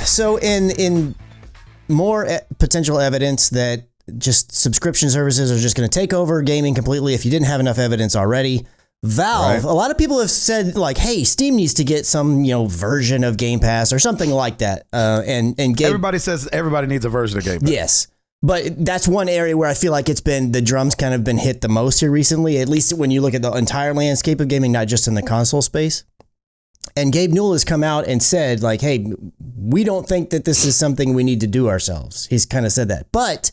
So in more potential evidence that just subscription services are just going to take over gaming completely if you didn't have enough evidence already, Valve, a lot of people have said like, hey, Steam needs to get some, version of Game Pass or something like that. And everybody says everybody needs a version of Game Pass. Yes. But that's one area where I feel like the drums kind of been hit the most here recently, at least when you look at the entire landscape of gaming, not just in the console space. And Gabe Newell has come out and said like, hey, we don't think that this is something we need to do ourselves. He's kind of said that. But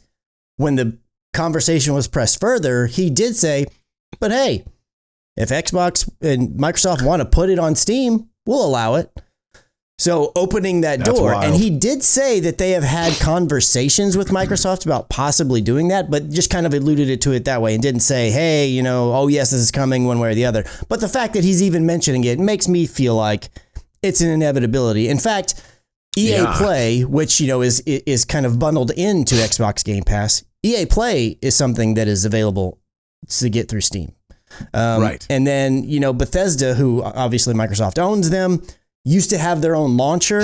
when the conversation was pressed further, he did say, but hey, if Xbox and Microsoft want to put it on Steam, we'll allow it. So opening that door, and he did say that they have had conversations with Microsoft about possibly doing that, but just kind of alluded to it that way and didn't say, hey, oh yes, this is coming one way or the other. But the fact that he's even mentioning it makes me feel like it's an inevitability. In fact, EA Play, which, is kind of bundled into Xbox Game Pass, EA Play is something that is available to get through Steam. Right. And then, Bethesda, who obviously Microsoft owns them, used to have their own launcher.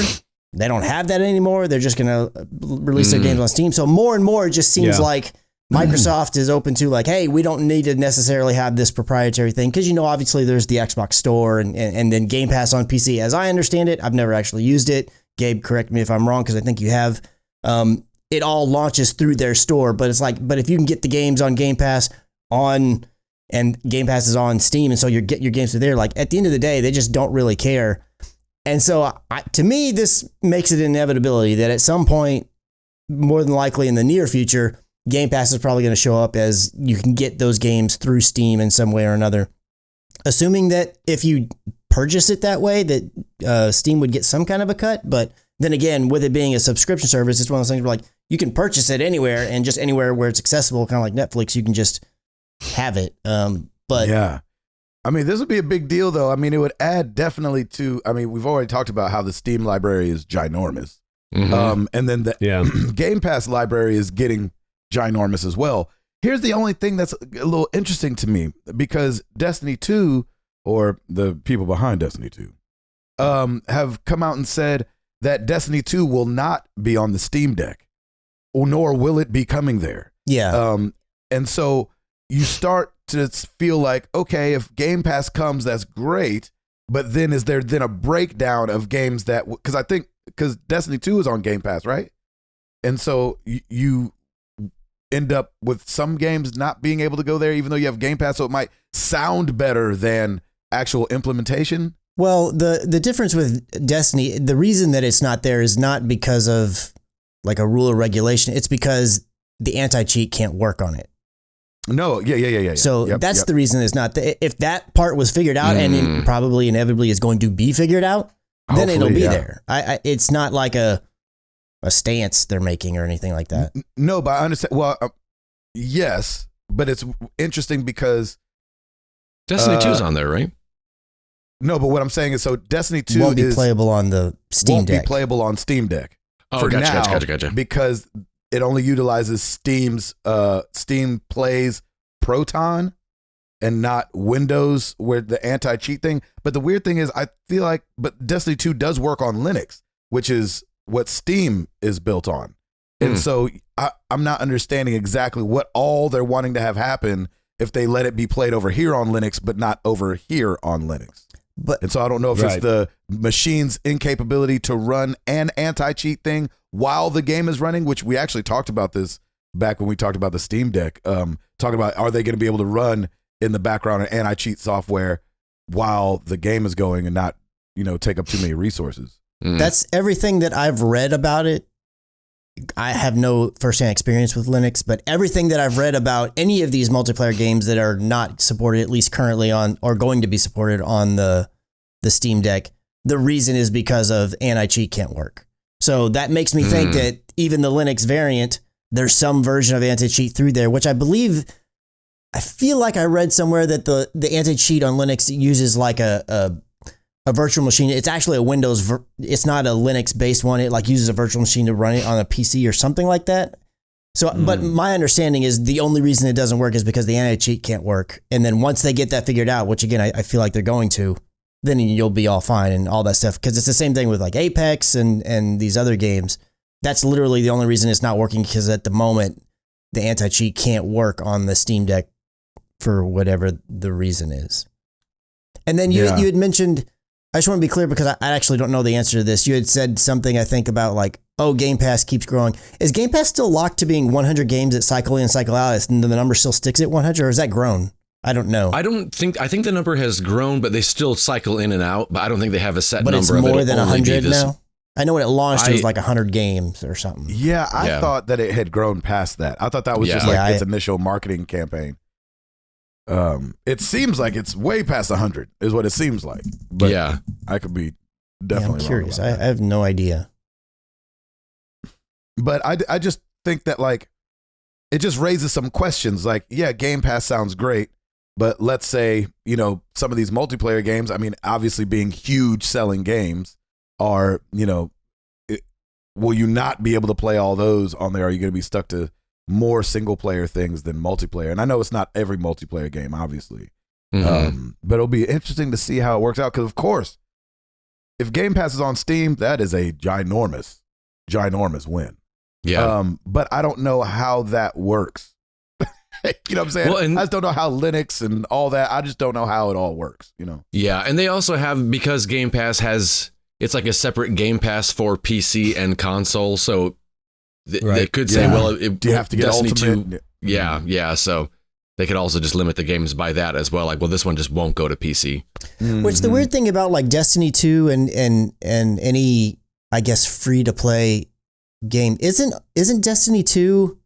They don't have that anymore. They're just going to release their games on Steam. So more and more, it just seems like Microsoft is open to like, hey, we don't need to necessarily have this proprietary thing. Because, obviously there's the Xbox Store and then Game Pass on PC. As I understand it, I've never actually used it. Gabe, correct me if I'm wrong, because I think you have. It all launches through their store. But it's like, but if you can get the games on Game Pass and Game Pass is on Steam, and so you get your games through there, like at the end of the day, they just don't really care. And so to me, this makes it an inevitability that at some point, more than likely in the near future, Game Pass is probably going to show up as you can get those games through Steam in some way or another. Assuming that if you purchase it that way, that Steam would get some kind of a cut. But then again, with it being a subscription service, it's one of those things where like you can purchase it anywhere, and just anywhere where it's accessible, kind of like Netflix, you can just have it. But yeah. I mean, this would be a big deal, though. I mean, it would add definitely to, we've already talked about how the Steam library is ginormous. Mm-hmm. And then the Game Pass library is getting ginormous as well. Here's the only thing that's a little interesting to me, because Destiny 2, or the people behind Destiny 2, have come out and said that Destiny 2 will not be on the Steam Deck, nor will it be coming there. Yeah. And so you start to feel like, okay, if Game Pass comes, that's great. But then is there then a breakdown of games that, because Destiny 2 is on Game Pass, right? And so you end up with some games not being able to go there, even though you have Game Pass. So it might sound better than actual implementation. Well, the difference with Destiny, the reason that it's not there is not because of like a rule or regulation. It's because the anti-cheat can't work on it. No, yeah. So that's the reason it's not. If that part was figured out, and it probably inevitably is going to be figured out, then it'll be there. It's not like a stance they're making or anything like that. No, but I understand. Well, yes, but it's interesting because Destiny 2 is on there, right? No, but what I'm saying is, so Destiny 2 won't be playable on the Steam Deck. Won't be playable on Steam Deck. Oh, gotcha. Because it only utilizes Steam Plays Proton and not Windows, where the anti-cheat thing. But the weird thing is, I feel like, but Destiny 2 does work on Linux, which is what Steam is built on. And so I'm not understanding exactly what all they're wanting to have happen if they let it be played over here on Linux, but not over here on Linux. And so I don't know if it's the machine's incapability to run an anti-cheat thing while the game is running, which we actually talked about this back when we talked about the Steam Deck, talking about, are they going to be able to run in the background an anti-cheat software while the game is going and not, take up too many resources. That's everything that I've read about it. I have no firsthand experience with Linux, but everything that I've read about any of these multiplayer games that are not supported, at least currently on, or going to be supported on the Steam Deck, the reason is because of anti-cheat can't work. So that makes me think that even the Linux variant, there's some version of anti-cheat through there, which I feel like I read somewhere that the anti-cheat on Linux uses like a virtual machine. It's actually a Windows. It's not a Linux based one. It like uses a virtual machine to run it on a PC or something like that. So, but my understanding is the only reason it doesn't work is because the anti-cheat can't work. And then once they get that figured out, which again, I feel like they're going to, then you'll be all fine and all that stuff. Because it's the same thing with like Apex and these other games. That's literally the only reason it's not working, because at the moment the anti-cheat can't work on the Steam Deck for whatever the reason is. And then you had mentioned, I just want to be clear because I actually don't know the answer to this. You had said something, I think, about like, oh, Game Pass keeps growing. Is Game Pass still locked to being 100 games that cycle in and cycle out, and the number still sticks at 100, or has that grown? I don't know. I think the number has grown, but they still cycle in and out. But I don't think they have a set number. But it's more than 100 now? I know when it launched, it was like 100 games or something. Yeah, I thought that it had grown past that. I thought that was just like its initial marketing campaign. It seems like it's way past 100 is what it seems like. But yeah, I could be definitely I'm curious. wrong about I have no idea. But I just think that like it just raises some questions. Like, yeah, Game Pass sounds great, but let's say, you know, some of these multiplayer games, I mean, obviously being huge selling games are, you know, will you not be able to play all those on there? Are you going to be stuck to more single player things than multiplayer? And I know it's not every multiplayer game, obviously, but it'll be interesting to see how it works out. Because of course, if Game Pass is on Steam, that is a ginormous win. Yeah. But I don't know how that works. You know what I'm saying? Well, I just don't know how Linux and all that. I just don't know how it all works. You know? Yeah, and they also have, because Game Pass has, it's like a separate Game Pass for PC and console. So they could say, well, do you have to get Destiny Ultimate? 2? Yeah. So they could also just limit the games by that as well. Like, well, this one just won't go to PC. Which the weird thing about like Destiny 2 and any, I guess, free to play game isn't Destiny 2.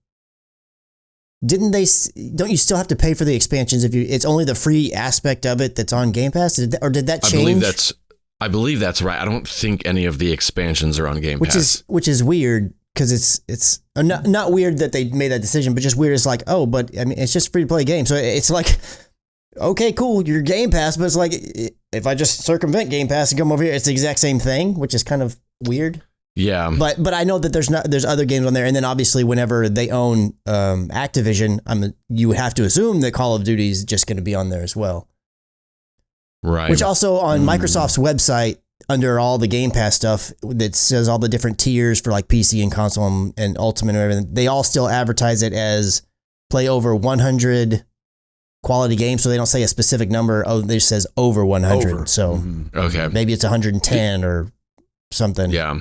Don't you still have to pay for the expansions if it's only the free aspect of it that's on Game Pass? Did that change? I believe that's right. I don't think any of the expansions are on Game Pass. Which is weird, because it's not weird that they made that decision, but just weird. It's like, oh, but I mean, it's just free to play game. So it's like, okay, cool, you're Game Pass, but it's like, if I just circumvent Game Pass and come over here, it's the exact same thing, which is kind of weird. Yeah. But I know that there's other games on there. And then obviously whenever they own Activision, you have to assume that Call of Duty is just going to be on there as well. Right. Which also on Microsoft's website, under all the Game Pass stuff that says all the different tiers for like PC and console and Ultimate and everything, they all still advertise it as play over 100 quality games. So they don't say a specific number. Oh, they just says over 100. So okay, maybe it's 110 or something. Yeah.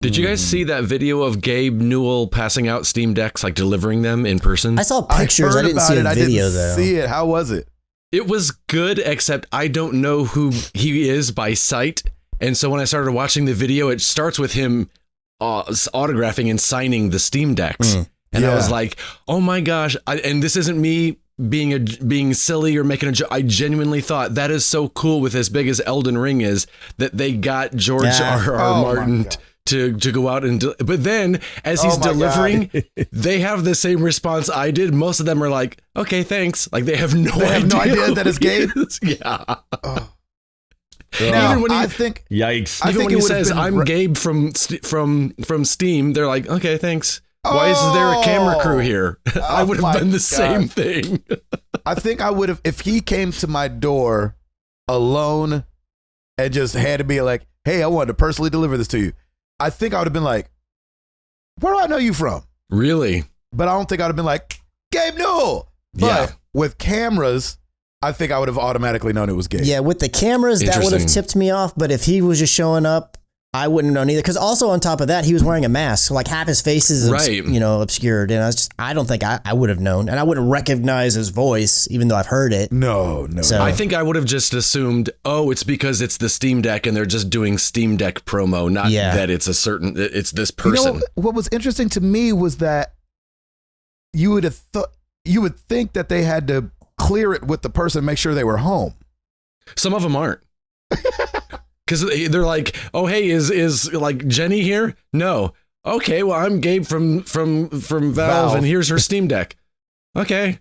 Did you guys see that video of Gabe Newell passing out Steam Decks, like delivering them in person? I saw pictures. I didn't see a video though. See it. How was it? It was good, except I don't know who he is by sight. And so when I started watching the video, it starts with him autographing and signing the Steam Decks. And I was like, oh my gosh. And this isn't me being silly or making a joke. I genuinely thought that is so cool, with as big as Elden Ring is, that they got George R.R. Martin to go out and but then as he's delivering, they have the same response I did. Most of them are like, okay, thanks. Like they have no idea that it's Gabe. Yeah. Now, even when I think yikes. Even when he says I'm Gabe from Steam, they're like, okay, thanks. Why is there a camera crew here? I would have done the same thing. I think I would have, if he came to my door alone and just had to be like, hey, I wanted to personally deliver this to you, I think I would have been like, where do I know you from? Really? But I don't think I would have been like, Gabe Newell. But with cameras, I think I would have automatically known it was Gabe. Yeah, with the cameras, that would have tipped me off. But if he was just showing up, I wouldn't know either. Because also on top of that, he was wearing a mask. So like half his face is obscured. And I don't think I would have known. And I wouldn't recognize his voice, even though I've heard it. No. So, I think I would have just assumed, it's because it's the Steam Deck and they're just doing Steam Deck promo, not that it's it's this person. You know, what was interesting to me was that you would think that they had to clear it with the person, make sure they were home. Some of them aren't. Because they're like, oh, hey, is like Jenny here? No. Okay, well, I'm Gabe from Valve, and here's her Steam Deck. Okay.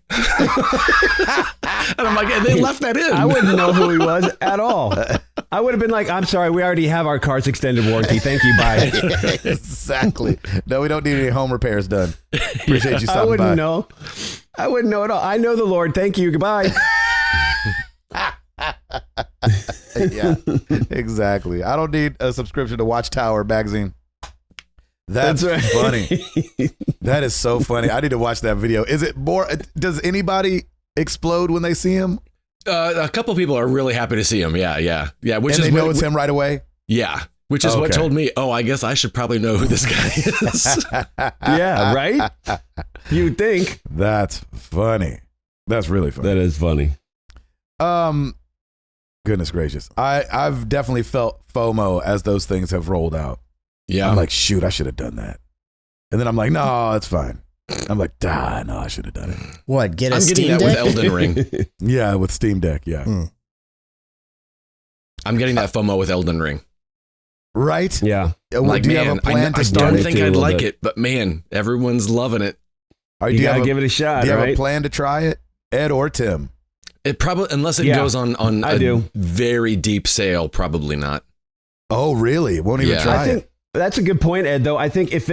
And I'm like, and they left that in. I wouldn't know who he was at all. I would have been like, I'm sorry, we already have our car's extended warranty. Thank you, bye. Exactly. No, we don't need any home repairs done. Appreciate you stopping by. I wouldn't know at all. I know the Lord. Thank you. Goodbye. Yeah, exactly. I don't need a subscription to Watchtower magazine. That's right. funny. That is so funny. I need to watch that video. Is it more? Does anybody explode when they see him? A couple people are really happy to see him. Yeah. Which And is they know it's him right away. Yeah. Which is what told me, I guess I should probably know who this guy is. Yeah, right? You'd think. That's funny. That's really funny. That is funny. Goodness gracious. I've definitely felt FOMO as those things have rolled out. Yeah. I'm like, shoot, I should have done that. And then I'm like, no, it's fine. I'm like, no, I should have done it. What, get a I'm Steam getting that Deck? with Elden Ring. Yeah, with Steam Deck, yeah. I'm getting that FOMO with Elden Ring. Right? Yeah. Like, do you man, have a plan I to start don't it? think too, a I'd little like bit. it, but man, everyone's loving it. You gotta give it a shot, Do you have right? a plan to try it? Ed or Tim? It probably, unless it Yeah, goes on I a do. very deep sale, probably not. Oh, really? Won't even Yeah. try I think it? that's a good point, Ed, though. I think if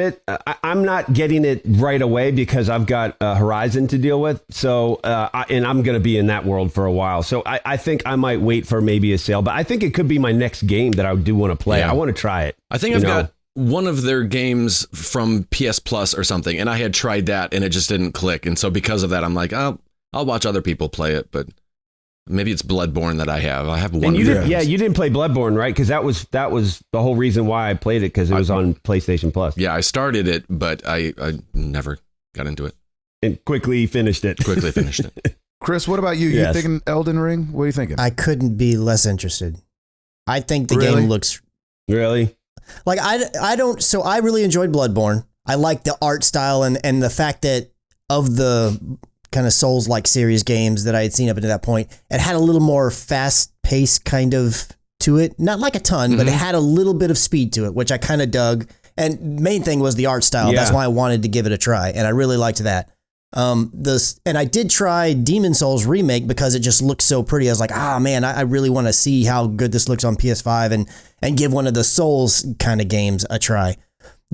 I'm not getting it right away because I've got Horizon to deal with. So, and I'm going to be in that world for a while. So I think I might wait for maybe a sale, but I think it could be my next game that I do want to play. Yeah. I want to try it. I think I've got one of their games from PS Plus or something, and I had tried that and it just didn't click. And so because of that, I'm like, I'll watch other people play it, but maybe it's Bloodborne that I have. I have one. And you of didn't, those. yeah, you didn't play Bloodborne, right? Because that was the whole reason why I played it, because it was on PlayStation Plus. Yeah, I started it, but I never got into it. And quickly finished it. Quickly finished it. Chris, what about you? Yes. You thinking Elden Ring? What are you thinking? I couldn't be less interested. I think the Really? game looks Really? like I don't. So I really enjoyed Bloodborne. I like the art style and the fact that of the kind of Souls-like series games that I had seen up until that point, it had a little more fast-paced kind of to it. Not like a ton, but it had a little bit of speed to it, which I kind of dug. And main thing was the art style. Yeah. That's why I wanted to give it a try, and I really liked that. And I did try Demon Souls Remake because it just looked so pretty. I was like, man, I really want to see how good this looks on PS5 and give one of the Souls kind of games a try.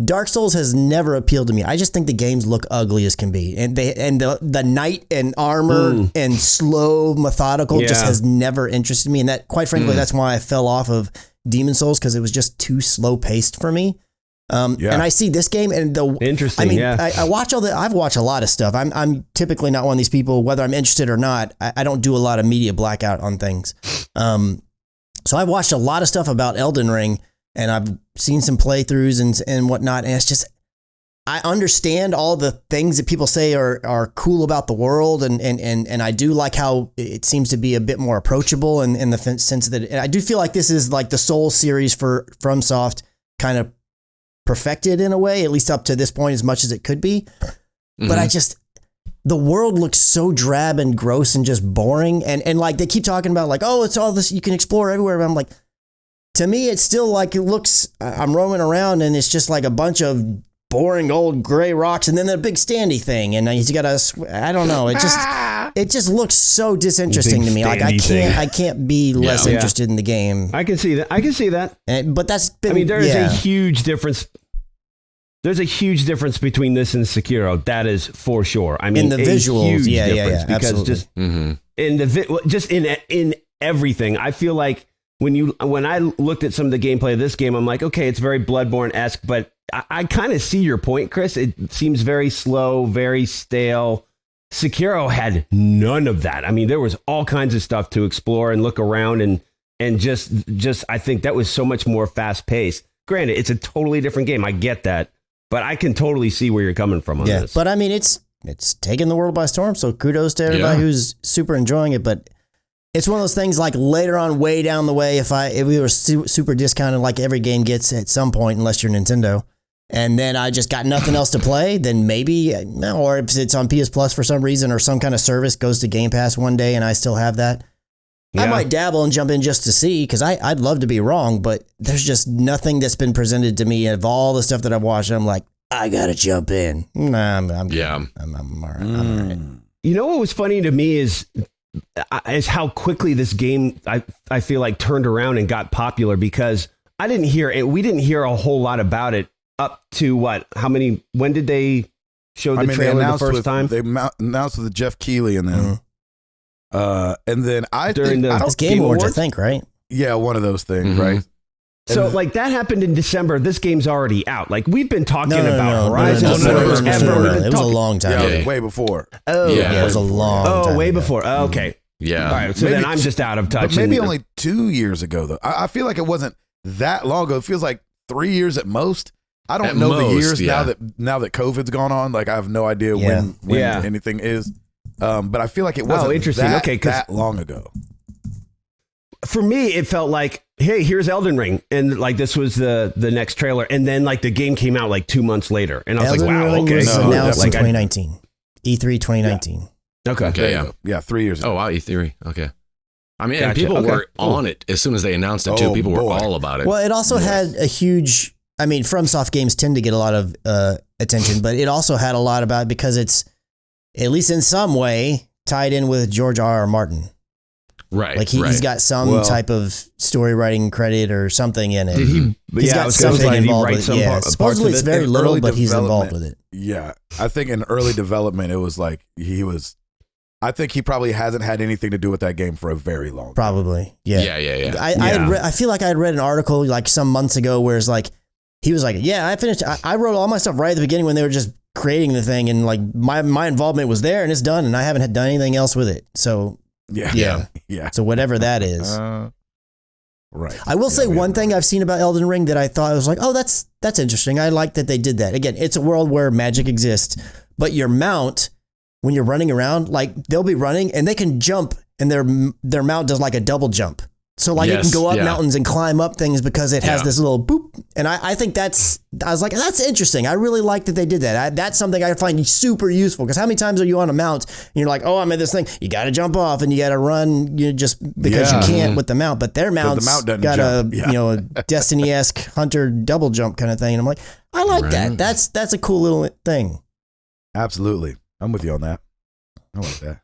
Dark Souls has never appealed to me. I just think the games look ugly as can be, and the knight and armor and slow, methodical just Yeah. has never interested me. And that, quite frankly, that's why I fell off of Demon Souls, because it was just too slow paced for me. And I see this game and Interesting, I mean, yeah. I've watched a lot of stuff. I'm typically not one of these people, whether I'm interested or not. I don't do a lot of media blackout on things. So I've watched a lot of stuff about Elden Ring, and I've seen some playthroughs and whatnot. And it's just, I understand all the things that people say are cool about the world. And I do like how it seems to be a bit more approachable in the sense that and I do feel like this is like the Soul series for FromSoft kind of perfected in a way, at least up to this point, as much as it could be. But the world looks so drab and gross and just boring. And like they keep talking about like, oh, it's all this, you can explore everywhere. But I'm like, to me, it's still like it looks, I'm roaming around and it's just like a bunch of boring old gray rocks and then the big standy thing. And you got to, I don't know. It just looks so disinteresting Big to me. Like I can't be less Yeah. interested in the game. I can see that. But that's been, I mean, there is yeah. a huge difference. There's a huge difference between this and Sekiro. That is for sure. I mean, In the a visuals, huge yeah, difference because absolutely. just in everything. I feel like when I looked at some of the gameplay of this game, I'm like, okay, it's very Bloodborne-esque, but I kind of see your point, Chris. It seems very slow, very stale. Sekiro had none of that. I mean, there was all kinds of stuff to explore and look around and just I think that was so much more fast-paced. Granted, it's a totally different game. I get that. But I can totally see where you're coming from on this. But I mean, it's taken the world by storm. So kudos to everybody who's super enjoying it. But it's one of those things like later on, way down the way, if we were super discounted like every game gets at some point, unless you're Nintendo, and then I just got nothing else to play, then maybe, or if it's on PS Plus for some reason or some kind of service goes to Game Pass one day and I still have that, I might dabble and jump in just to see, because I'd love to be wrong, but there's just nothing that's been presented to me of all the stuff that I've watched. I'm like, I gotta jump in. Nah, I'm all right. I'm all right. You know what was funny to me is how quickly this game I feel like turned around and got popular, because we didn't hear a whole lot about it up to when did they show the trailer the first time? They announced with Jeff Keighley and then. And then During the It's Game Awards, I think, right? Yeah, one of those things, right? So And- like that happened in December. This game's already out. Like we've been talking No, about Horizon no, forever. it was We've before. been It was a talking- long time Yeah, ago. it was way before. Oh, Yeah, It was a long time way ago. before. Oh, okay. Yeah. All right. So Maybe then I'm t- just out of touch. But maybe and- only 2 years ago, though. I feel like it wasn't that long ago. It feels like 3 years at most. I don't At know the most, years yeah. now that COVID's gone on. Like I have no idea Yeah. when Yeah. anything is. But I feel like it wasn't interesting. that, Okay, 'cause- that long ago. For me, it felt like, hey, here's Elden Ring, and like this was the next trailer, and then like the game came out like 2 months later, and I was Elden like, wow, Ring okay. was No, announced in like 2019. E3 2019. Okay. Okay, There you yeah. go. Yeah, 3 years ago. Oh, wow, E3. Okay. I mean, and Gotcha. people Okay, were cool. on it as soon as they announced it, too. Oh, People were boy. all about it. Well, it also had a huge. I mean, FromSoft games tend to get a lot of attention, but it also had a lot about because it's at least in some way tied in with George R.R. Martin. Right. Like he's got some Well- type of story writing credit or something in it. Did he? He's Yeah, I got was gonna something say, did he involved write with some it. Yeah, parts of supposedly it's it? very In little, early but he's involved development. with it. Yeah, I think in early development, it was like he was. I think he probably hasn't had anything to do with that game for a very long time. Probably, yeah. Yeah. I feel like I had read an article like some months ago where it's like he was like, yeah, I finished. I wrote all my stuff right at the beginning when they were just creating the thing, and like my involvement was there and it's done, and I haven't done anything else with it. So Yeah, yeah. yeah. So whatever that is. Right. I will Yeah, say we one had- thing I've seen about Elden Ring that I thought was like, oh, that's interesting. I like that they did that. Again, it's a world where magic exists, but your mount, when you're running around, like they'll be running and they can jump, and their mount does like a double jump. So like it Yes, can go up yeah. mountains and climb up things because it has Yeah. this little boop. And I think I was like, that's interesting. I really like that they did that. That's something I find super useful because how many times are you on a mount and you're like, oh, I'm at this thing. You got to jump off and you got to run just because Yeah. you can't with the mount. But their mounts mount doesn't got jump. a, Yeah. a Destiny-esque hunter double jump kind of thing. And I'm like, I like Right. that. That's a cool little thing. Absolutely, I'm with you on that. I like that.